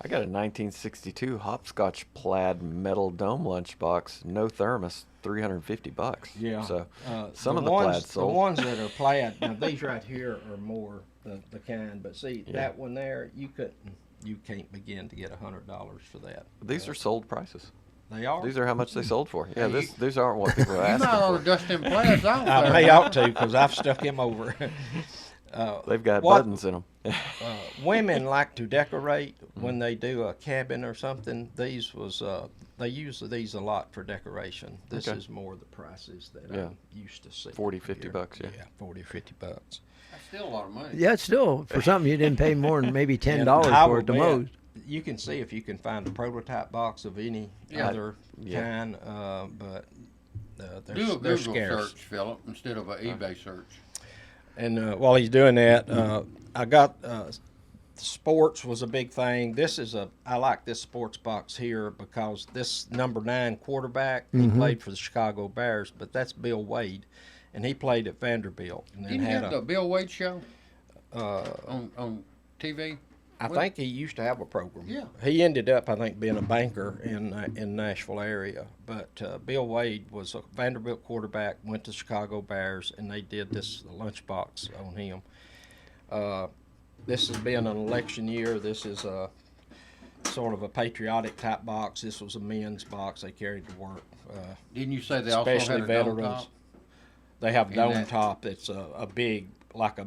I got a 1962 hopscotch plaid metal dome lunchbox, no thermos, $350. Yeah. So some of the plaid The sold. ones that are plaid, now these right here are more the kind, but see that one there, you can't begin to get $100 for that. These are sold prices. They are. These are how much they sold for. Yeah, these aren't what people are You asking might ought for. to dust them plaids off I there. may ought to because I've stuck him over. They've got What- buttons in them. Women like to decorate when they do a cabin or something. These was they use these a lot for decoration. This Okay. is more the prices that Yeah. I'm used to seeing. 40, 50 bucks, yeah. Yeah, 40 or 50 bucks. That's still a lot of money. Yeah, it's still for something you didn't pay more than maybe $10 And I for will it the bet most. You can see if you can find a prototype box of any Yeah. other Yeah. kind, but they're, Do a they're Google scarce. search, Philip, instead of an eBay search. And while he's doing that, I got sports was a big thing. I like this sports box here because this number 9 quarterback, he played for the Chicago Bears, but that's Bill Wade, and he played at Vanderbilt. And then Didn't you had have the Bill Wade show on TV? I think he used to have a program. Yeah. He ended up, I think, being a banker in Nashville area. But Bill Wade was a Vanderbilt quarterback, went to Chicago Bears, and they did this lunchbox on him. This has been an election year. This is a sort of a patriotic type box. This was a men's box they carried to work. Didn't you say they also had Especially a veterans. dome top? They have a And dome that- top that's a big black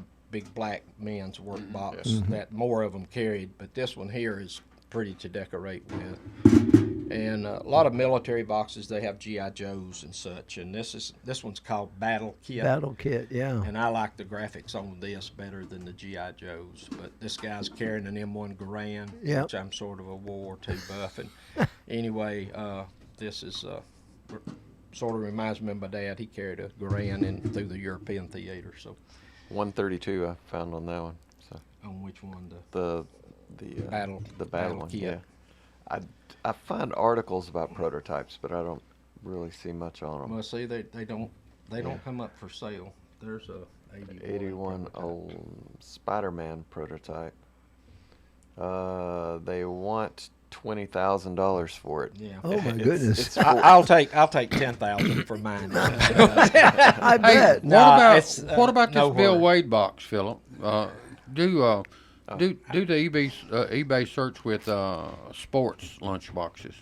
men's work box that more of them carried, but this one here is pretty to decorate with. And a lot of military boxes, they have GI Joes and such, and this one's called Battle Kit. Battle kit, yeah. And I like the graphics on this better than the GI Joes. But this guy's carrying an M1 Garand, Yep. which I'm sort of a World War II buff. And anyway, this is sort of reminds me of my dad. He carried a Garand through the European theater. So 132 I found on that one. So on which one? the Battle one. kit. Yeah. I find articles about prototypes, but I don't really see much on them. Well, see, they don't come up for sale. There's a 81 old Spider-Man prototype. They want $20,000 for it. Yeah. Oh my It's- goodness! it's I'll take 10,000 for mine. I bet. What about this no Bill worry. Wade box, Philip? Do the eBay search with sports lunch boxes.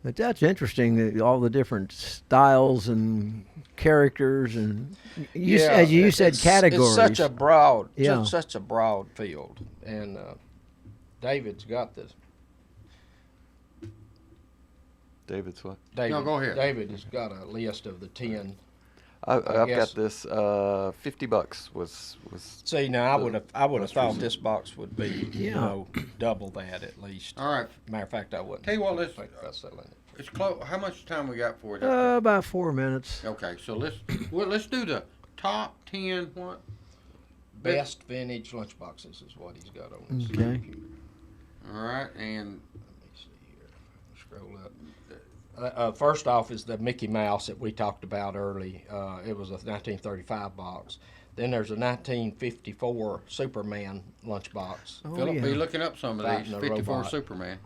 But that's interesting, that all the different styles and characters and as you said, categories. It's such a broad, Yeah. such a broad field, and David's got this. David's what? David, No, go ahead. David has got a list of the 10. I've guess- got this. $50 was. See, now I would have most thought recent. this box would be Yeah. double that at least. All right, Matter of fact, I wouldn't. Tell you what, let's- think about selling it. it's close. How much time we got for it? About 4 minutes. Okay, so let's do the top 10. What? Best vintage lunchboxes is what he's got on his Okay. computer. All right, and Let me see here. Scroll up. First off is the Mickey Mouse that we talked about early. It was a 1935 box. Then there's a 1954 Superman lunchbox. Oh, Philip, yeah. be looking up some of Fighting these. a 54 robot. Superman.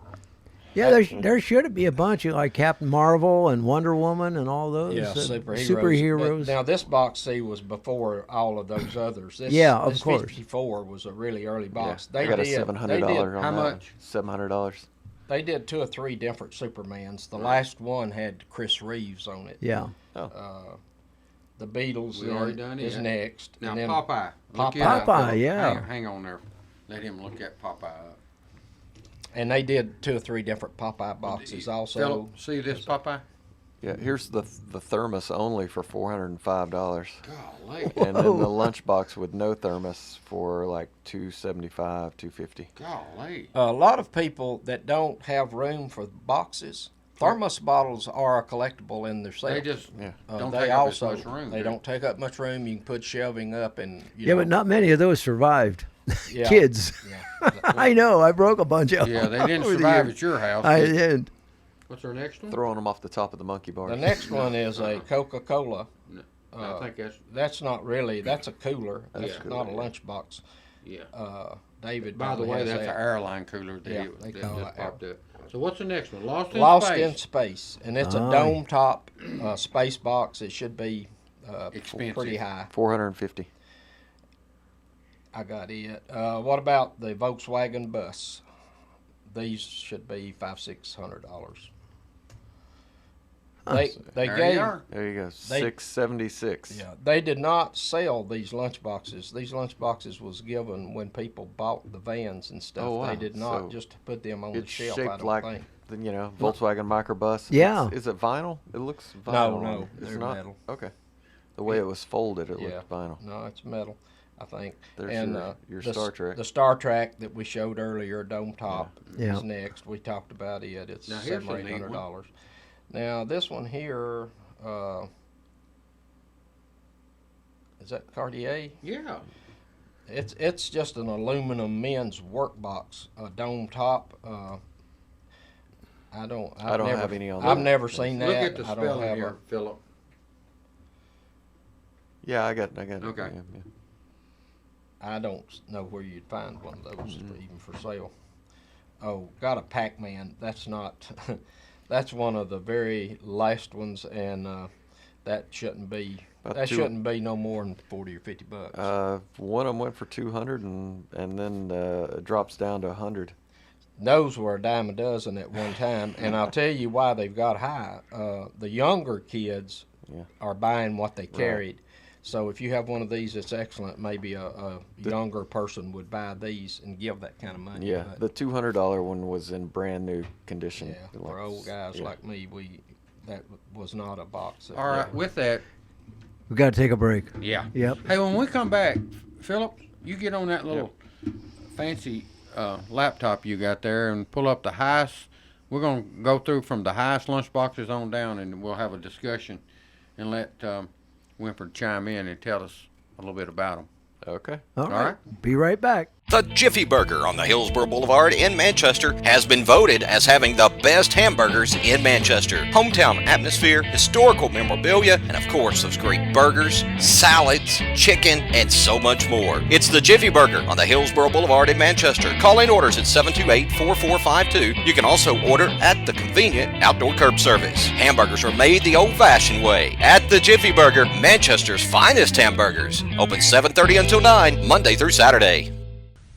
Yeah, there should be a bunch of like Captain Marvel and Wonder Woman and all those Yeah, superheroes. superheroes. Now this box C was before all of those others. This, Yeah, of this course. 54 was a really early box. I got a $700 on How that. much? $700. They did 2 or 3 different Supermans. The last one had Chris Reeves on it. Yeah. The Beatles We already done is it. next. Now and then Popeye. Look it Popeye. up. Popeye, yeah. Hang on there. Let him look at Popeye up. And they did 2 or 3 different Popeye boxes also. Philip, see this Popeye? Yeah, here's the thermos only for $405. Golly. And then the lunchbox with no thermos for like $275, $250. Golly. A lot of people that don't have room for boxes, thermos bottles are a collectible in themselves. They just Yeah. don't they take up also as much room. they do don't take up much room. You can put shelving up and Yeah, but not many of those survived. yeah, Kids. Yeah. I know. I broke a bunch of them. Yeah, they didn't over the survive years. at your house. I did. What's our next one? Throwing them off the top of the monkey bars. The next one is a Coca-Cola. I think That's not really. That's a cooler. That's Yeah. not a lunchbox. yeah. David. By the probably way, has that's an that. airline cooler that, Yeah, they that call just it popped up. So what's the next one? Lost in Lost Space. in Space, and it's a Aye. dome top space box. It should be Expensive. pretty high. $450. I got it. What about the Volkswagen bus? These should be $500-600. They There gave you are. There you go. They- $676. yeah, they did not sell these lunchboxes. These lunchboxes was given when people bought the vans and stuff. Oh, wow. They did not So just put them on the It's shelf. I shaped don't like think. the Volkswagen microbus. Yeah. Is it vinyl? It looks vinyl. No, on no, it. It's they're not? metal. Okay. The way it was folded, it Yeah. looked vinyl. No, it's metal, I think. There's and your the, Star Trek. The Star Trek that we showed earlier, dome top, Yeah. is next. We talked about it. It's Now, here's $700 or a neat $800. Now this one here, is that Cartier? Yeah. It's just an aluminum men's work box, a dome top. I've don't never, have any on I've that. never seen that. Look at the I don't spelling have here, Philip. Yeah, I got it. Okay. Yeah. I don't know where you'd find one of those even for sale. Oh, got a Pac-Man. That's not. That's one of the very last ones, and that shouldn't be. About Shouldn't be no more than $40 or $50. One of them went for 200, and then it drops down to 100. Those were a dime a dozen at one time, and I'll tell you why they've got high. The younger kids Yeah. are buying what they carried. So if you have one of these that's excellent, maybe a younger person would buy these and give that kind of money. Yeah, But, the $200 one was in brand new condition. yeah, for old guys like me, that was not a box. All right, with that, We got to take a break. yeah. Yep. Hey, when we come back, Philip, you get on that little fancy laptop you got there and pull up the highest. We're going to go through from the highest lunch boxes on down, and we'll have a discussion and let Winford chime in and tell us a little bit about them. Okay. All right. right. Be right back. The Jiffy Burger on the Hillsborough Boulevard in Manchester has been voted as having the best hamburgers in Manchester. Hometown atmosphere, historical memorabilia, and of course those great burgers, salads, chicken, and so much more. It's the Jiffy Burger on the Hillsborough Boulevard in Manchester. Call in orders at 728-4452. You can also order at the convenient outdoor curb service. Hamburgers are made the old-fashioned way at the Jiffy Burger, Manchester's finest hamburgers. Open 7:30 until 9, Monday through Saturday.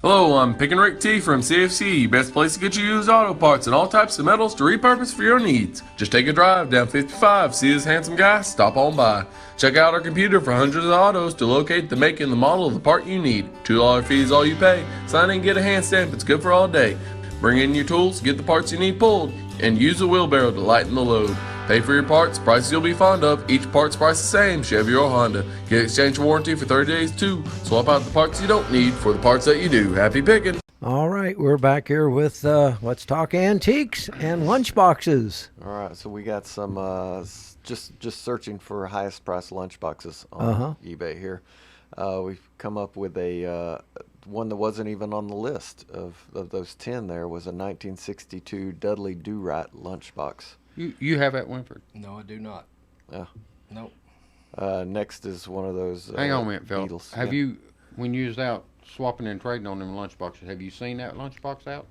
Hello, I'm Pick and Rick T from CFC, best place to get you used auto parts and all types of metals to repurpose for your needs. Just take a drive down 55, see this handsome guy, stop on by. Check out our computer for hundreds of autos to locate the make and the model of the part you need. $2 fee is all you pay. Sign in and get a hand stamp, it's good for all day. Bring in your tools, get the parts you need pulled, and use a wheelbarrow to lighten the load. Pay for your parts, prices you'll be fond of. Each part's price the same, Chevy or Honda. Get exchange warranty for 30 days too. Swap out the parts you don't need for the parts that you do. Happy picking! All right, we're back here with Let's Talk Antiques and Lunchboxes. All right, so we got some just searching for highest price lunchboxes on eBay here. We've come up with a one that wasn't even on the list of those 10. There was a 1962 Dudley Do-Right lunchbox. You have that, Winford? No, I do not. Yeah. Nope. Next is one of those. Hang on a minute, Phil. Beetles. Have Yeah. you, when you was out swapping and trading on them lunchboxes, have you seen that lunchbox out?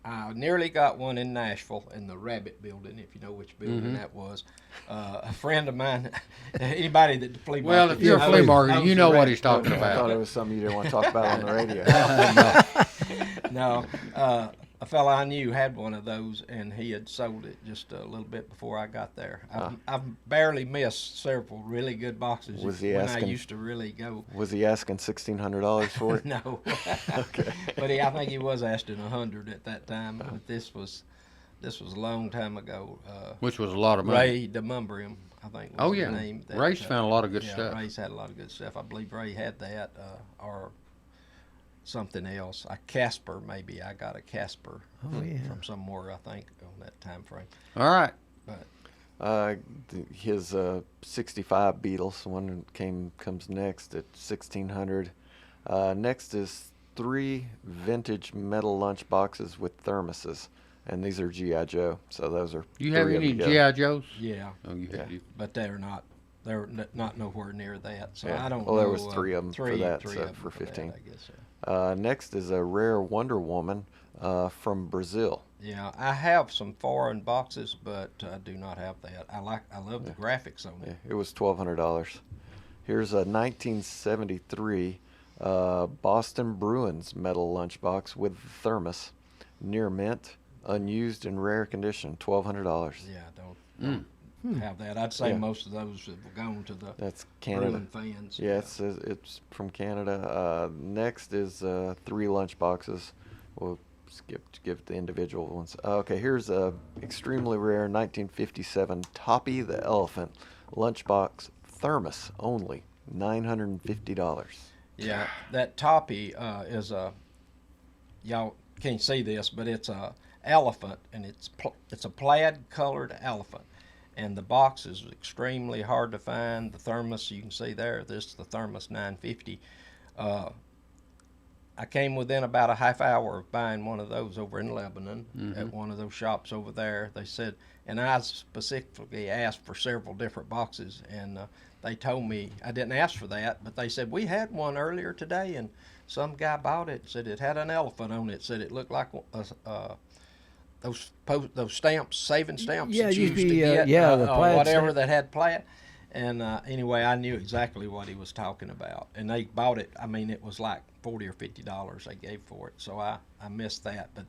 I nearly got one in Nashville in the Rabbit Building, if you know which building that was. A friend of mine, anybody that the flea Well, market if you're a flea knows- market, knows you the know what Rabbit he's talking Building. I thought it about. was something you didn't want to talk about on the radio. No, a fella I knew had one of those, and he had sold it just a little bit before I got there. I've barely missed several really good boxes Was he when asking- I used to really go. Was he asking $1,600 for it? No, but I think he was asking 100 at that time. But this was a long time ago. Which was a lot of money. Ray DeMumbrium, I think. Was Oh, his yeah. name. Ray's found a lot of good yeah, stuff. Ray's had a lot of good stuff. I believe Ray had that, or something else. A Casper, maybe. I got a Casper from somewhere, I think, on that time frame. All right. His 65 Beetles one comes next at 1,600. Next is 3 vintage metal lunch boxes with thermoses, and these are GI Joe. So those are. You have 3 of any them together. GI Joes? Yeah, Oh, you. but they're not nowhere near that. So Yeah. I don't Well, know. there was 3 of them for that, three so of 'em for 15. that, I guess. Yeah. Next is a rare Wonder Woman from Brazil. Yeah, I have some foreign boxes, but I do not have that. I love the graphics on Yeah, it. it was $1,200. Here's a 1973 Boston Bruins metal lunchbox with thermos, near mint, unused in rare condition, $1,200. Yeah, I don't have that. I'd say Yeah. most of those have gone to the That's Canada. Bruin fans. Yeah, it's from Canada. Next is 3 lunchboxes. We'll give the individual ones. Okay, here's a extremely rare 1957 Toppy the Elephant lunchbox thermos only, $950. Yeah, that Toppy is a, y'all can't see this, but it's a elephant, and it's a plaid colored elephant, and the box is extremely hard to find. The thermos, you can see there, this is the thermos 950. I came within about a half hour of buying one of those over in Lebanon at one of those shops over there. They said, and I specifically asked for several different boxes, and they told me I didn't ask for that, but they said we had one earlier today, and some guy bought it. Said it had an elephant on it. Said it looked like those stamps, saving stamps. Yeah, that you you'd used to be, get, the plaid whatever stamp. that had plaid. And anyway, I knew exactly what he was talking about, and they bought it. I mean, it was like $40 or $50 they gave for it, so I missed that. But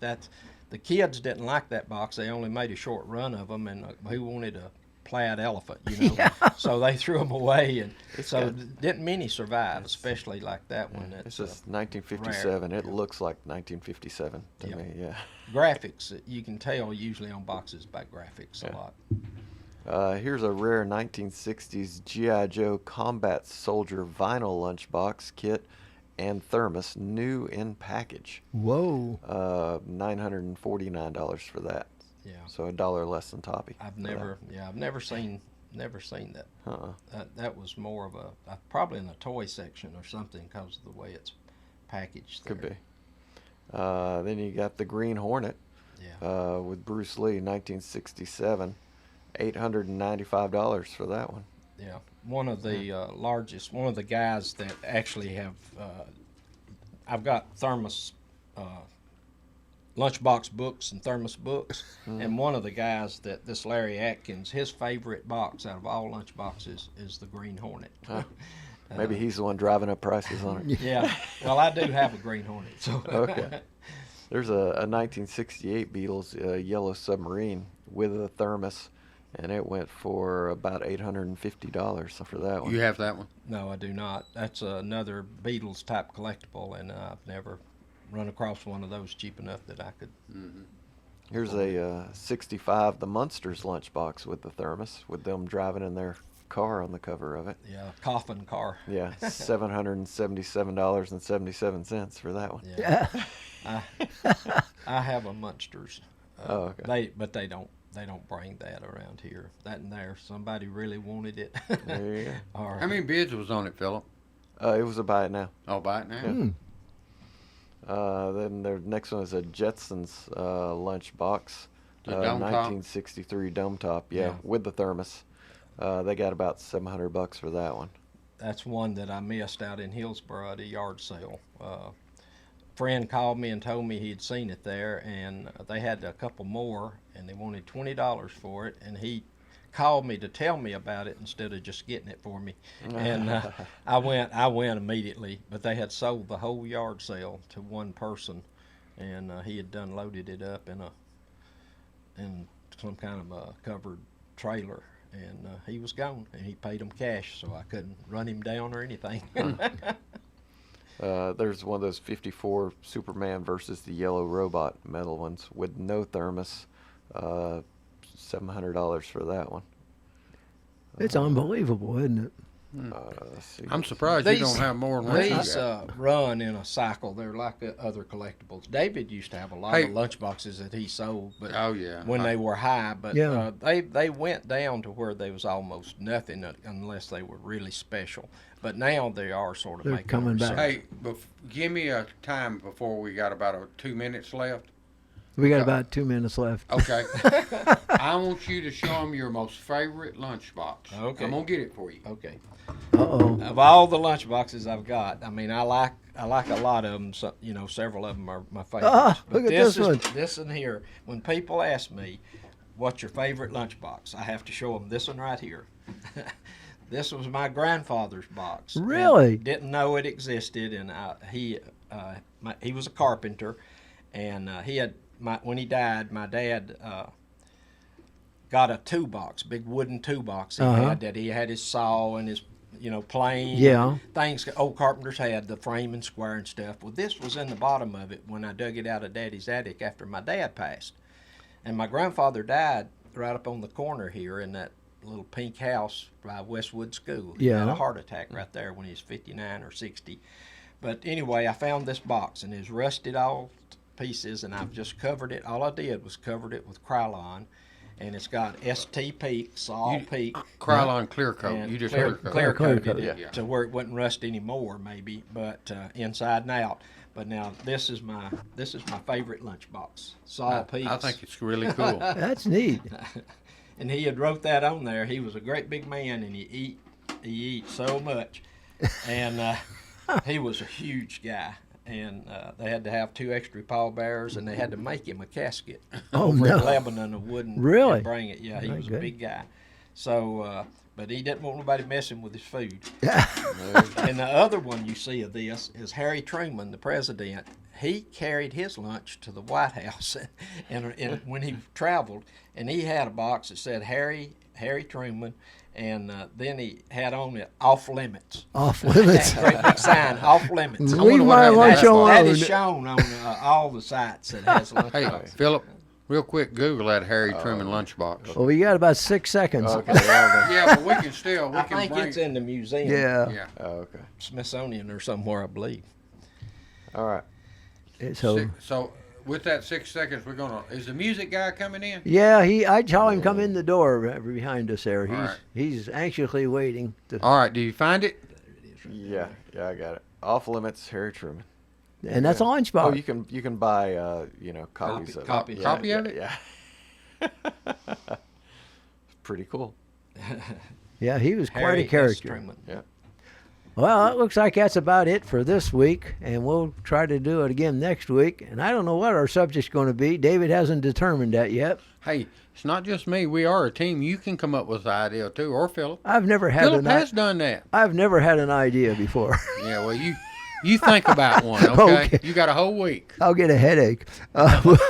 the kids didn't like that box. They only made a short run of them, and who wanted a plaid elephant, you know? So they threw them away, and so didn't many survive, especially like that one. This That's is 1957. rare. It looks like 1957 to Yeah. me. Yeah. graphics. You can tell usually on boxes by graphics a lot. Here's a rare 1960s G.I. Joe Combat Soldier vinyl lunchbox kit and thermos, new in package. Whoa. $949 for that. Yeah. So $1 less than Toppy. I've for never seen that. that. Uh-uh. That was more of a probably in the toy section or something because of the way it's packaged. Could there. be. Then you got the Green Hornet Yeah. with Bruce Lee, 1967. $895 for that one. Yeah. One of the largest, one of the guys that actually have, I've got thermos, lunchbox books and thermos books, and one of the guys that this Larry Atkins, his favorite box out of all lunch boxes is the Green Hornet. Maybe he's the one driving up prices on it. Yeah. Well, I do have a Green Hornet, so. Okay. There's a 1968 Beatles Yellow Submarine with a thermos, and it went for about $850 for that one. You have that one? No, I do not. That's another Beatles type collectible, and I've never run across one of those cheap enough that I could. Here's a 65 The Munsters lunchbox with the thermos, with them driving in their car on the cover of it. Yeah, coffin car. Yeah, $777.77 for that one. Yeah. I have a Munsters. Oh, okay. They don't bring that around here. That and there, somebody really wanted it. There you go. Or, How many bids was on it, Philip? It was a buy it now. Oh, buy it now? Then the next one is a Jetsons lunchbox, The dome top? 1963 dome top. Yeah, with the thermos. They got about $700 for that one. that's one that I missed out in Hillsboro at a yard sale. friend called me and told me he'd seen it there, and they had a couple more, and they wanted $20 for it, and he called me to tell me about it instead of just getting it for me. And I went immediately, but they had sold the whole yard sale to one person, and he had done loaded it up in some kind of a covered trailer, and he was gone, and he paid him cash, so I couldn't run him down or anything. There's one of those 54 Superman versus the Yellow Robot metal ones with no thermos. $700 for that one. It's unbelievable, isn't it? Let's see. I'm surprised you don't have more than what you These got. run in a cycle. They're like other collectibles. David used to have a lot of lunchboxes that he sold, but Oh, yeah. when they were high, but Yeah. they went down to where they was almost nothing unless they were really special. But now they are sort of They're making coming a back. resurgence. Hey, give me a time before we got about 2 minutes left. We got about 2 minutes left. Okay. I want you to show them your most favorite lunchbox. Okay. I'm going to get it for you. Okay. Uh-oh. Of all the lunchboxes I've got, I mean, I like a lot of them. So, several of them are my favorites. Look at this one. This one here. When people ask me, "What's your favorite lunchbox?" I have to show them this one right here. This was my grandfather's box. Really? And didn't know it existed, and he was a carpenter, and he had when he died, my dad got a toolbox, big wooden toolbox. He had his saw and his plane. Yeah. Things old carpenters had, the frame and square and stuff. Well, this was in the bottom of it when I dug it out of Daddy's attic after my dad passed. And my grandfather died right up on the corner here in that little pink house by Westwood School. He had a heart attack right there when he was 59 or 60. But anyway, I found this box, and it's rusted all to pieces, and I've just covered it. All I did was covered it with Krylon, and it's got ST Peak, Saw Peak. Krylon clear coat. And You just clear coated coat. it to where it wouldn't rust anymore, maybe, but inside and out. But now this is my favorite lunchbox, Saw Peaks. I think it's really cool. That's neat. And he had wrote that on there. He was a great big man, and he eat so much, and he was a huge guy. And they had to have 2 extra pallbearers, and they had to make him a casket over in Lebanon, a wooden. Really? And bring it. Yeah, he Very was good. a big guy. So, but he didn't want nobody messing with his food. And the other one you see of this is Harry Truman, the president. He carried his lunch to the White House, and when he traveled, and he had a box that said Harry Truman. And then he had on it "Off Limits." Off limits. Great big sign, "Off Limits." Leave my lunch alone. That is shown on all the sites that has lunch. Hey, Philip, real quick, Google that Harry Truman lunchbox. Well, we got about 6 seconds. Okay. Well, Yeah, but we can still, I think bring it's in the museum, Yeah. Yeah. okay. Smithsonian or somewhere, I believe. All right. So, So with that 6 seconds, is the music guy coming in? yeah, I saw him come in the door behind us there. right. He's anxiously waiting. All right, do you find it? Yeah, I got it. Off Limits, Harry Truman. And that's a lunchbox. Oh, you can buy copies of Copy. it. Copy of it? Yeah. Pretty cool. Yeah, he was quite Harry a S. character. Truman. Yeah. Well, it looks like that's about it for this week, and we'll try to do it again next week. And I don't know what our subject's going to be. David hasn't determined that yet. Hey, it's not just me. We are a team. You can come up with the idea too, or Philip. I've never had Philip an has done that. I've never had an idea before. Yeah, well, you think about one, okay? Okay. You got a whole week. I'll get a headache.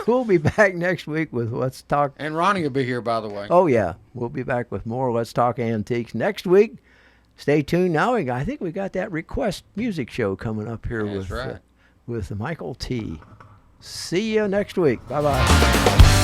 We'll be back next week with Let's Talk. And Ronnie will be here, by the way. Oh, yeah. We'll be back with more Let's Talk Antiques next week. Stay tuned. Now, I think we got that request music show coming up here That's right. with Michael T. See you next week. Bye-bye.